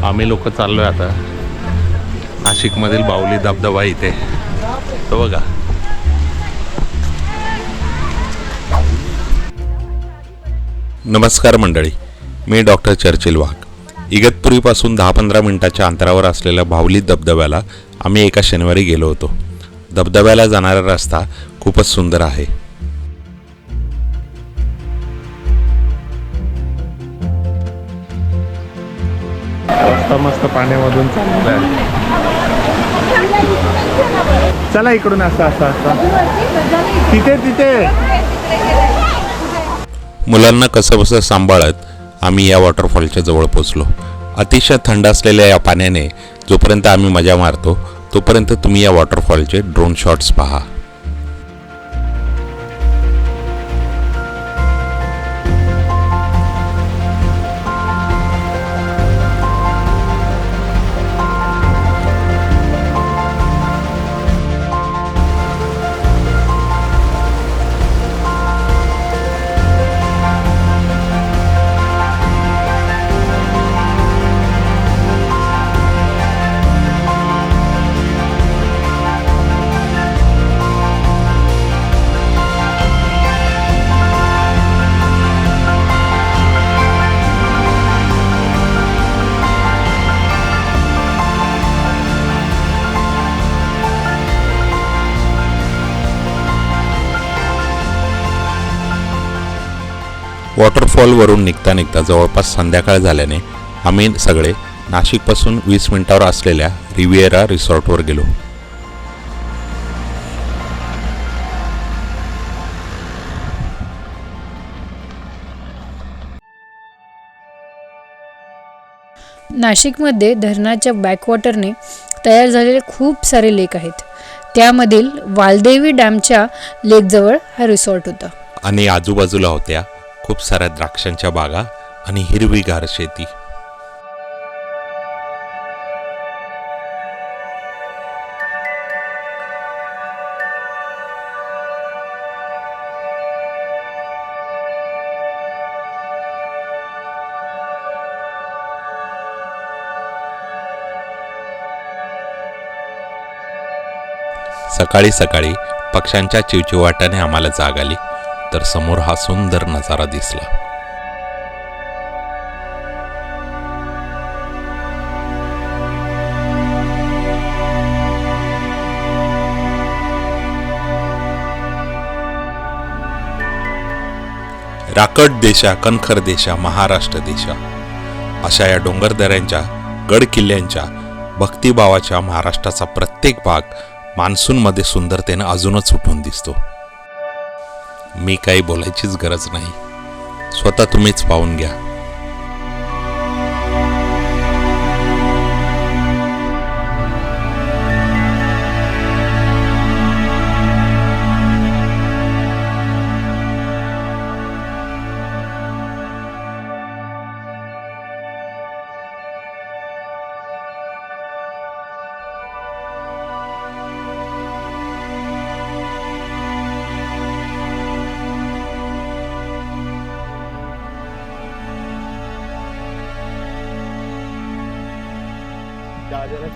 आम्ही लोक चाललोय आता नाशिकमधील बावली धबधबा इथे तो बघा. नमस्कार मंडळी, मी डॉक्टर चर्चिल वाघ. इगतपुरीपासून 10-15 मिनिटाच्या अंतरावर असलेल्या भावली धबधब्याला आम्ही एका शनिवारी गेलो होतो. धबधब्याला जाणारा रस्ता खूपच सुंदर आहे. मस्त पाण्यामधून चाललाय. चला इकडून असं असं असं तिथे मुलांना कसं सांभाळत आम्ही या वॉटरफॉलच्या जवळ पोचलो. अतिशय थंड असलेल्या या पाण्याने जोपर्यंत आम्ही मजा मारतो तोपर्यंत तुम्ही या वॉटरफॉलचे ड्रोन शॉट्स पहा. वॉटरफॉलवरून निघता जवळपास संध्याकाळ झाल्याने आम्ही सगळे नाशिकपासून 20 मिनिटावर असलेल्या रिव्हिएरा रिसॉर्टवर गेलो. नाशिकमध्ये धरणाच्या बॅकवॉटरने तयार झालेले खूप सारे लेक आहेत. त्यामधील वालदेवी डॅमच्या लेकजवळ हा रिसॉर्ट होता आणि आजूबाजूला होत्या खूप साऱ्या द्राक्षांच्या बागा आणि हिरवीगार शेती. सकाळी सकाळी पक्ष्यांच्या चिवचिवाटाने आम्हाला जाग आली तर समोर हा सुंदर नजारा दिसला. राकट देशा कणखर देशा महाराष्ट्र देशा अशा या डोंगरदऱ्यांच्या गड किल्ल्यांच्या भक्तिभावाच्या महाराष्ट्राचा प्रत्येक भाग मान्सूनमध्ये सुंदरतेने अजूनच उठून दिसतो. मी काही बोलायचीच गरज नाही, स्वतः तुम्हीच पाहून घ्या.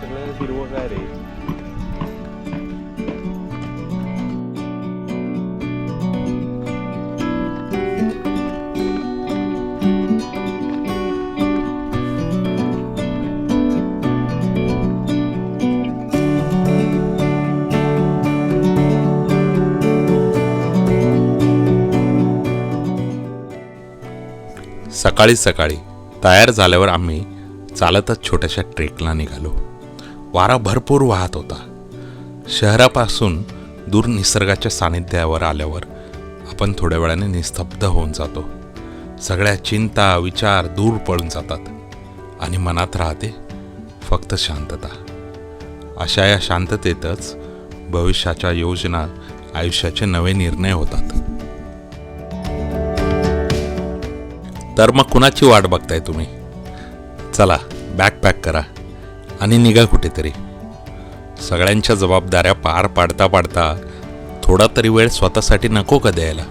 सगळं हिरवंगार आहे. सकाळी सकाळी तयार झाल्यावर आम्ही चालतच छोट्याशा ट्रेकला निघालो. वारा भरपूर वाहत होता. शहरापासून दूर निसर्गाच्या सानिध्यावर आल्यावर आपण थोड्या वेळाने निस्तब्ध होऊन जातो. सगळ्या चिंता विचार दूर पळून जातात आणि मनात राहते फक्त शांतता. अशा या शांततेतच भविष्याच्या योजना, आयुष्याचे नवे निर्णय होतात. तर मग कुणाची वाट बघताय तुम्ही? चला बॅग पॅक करा आणि निघा कुठेतरी. सगळ्यांच्या जबाबदाऱ्या पार पाडता पाडता थोडा तरी वेळ स्वतःसाठी नको का द्यायला?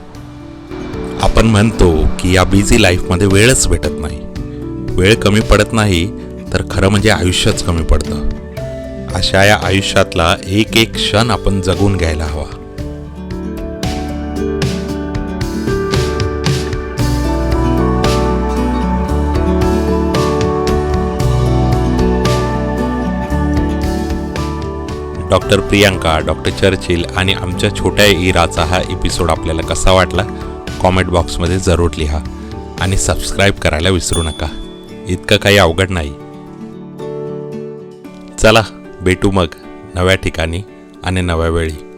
आपण म्हणतो की या बिझी लाईफमध्ये वेळच भेटत नाही. वेळ कमी पडत नाही तर खरं म्हणजे आयुष्यच कमी पडतं. अशा या आयुष्यातला एक एक क्षण आपण जगून घ्यायला हवा. डॉक्टर प्रियांका, डॉक्टर चर्चिल आणि आमच्या छोट्या इराचा हा एपिसोड आपल्याला कसा वाटला कॉमेंट बॉक्समध्ये जरूर लिहा आणि सबस्क्राईब करायला विसरू नका. इतकं काही अवघड नाही. चला भेटू मग नव्या ठिकाणी आणि नव्या वेळी.